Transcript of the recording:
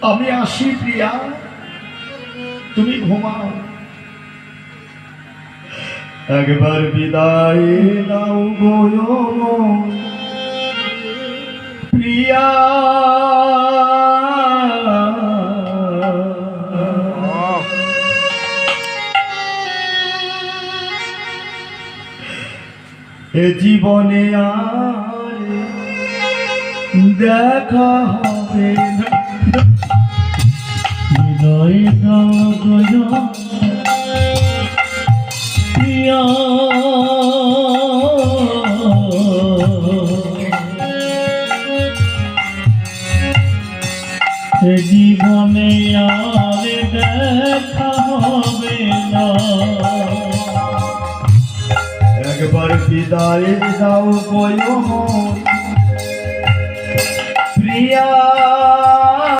আমি আসি প্রিয়া, তুমি ঘুমাও। একবার বিদায় দাও গো প্রিয়া। এ জীবনে আর দেখা হবে না। হৃদয় গয় প্রিয়া জীবনে আর দেখা হবে না। একবার বিদায় দাও গো প্রিয়া।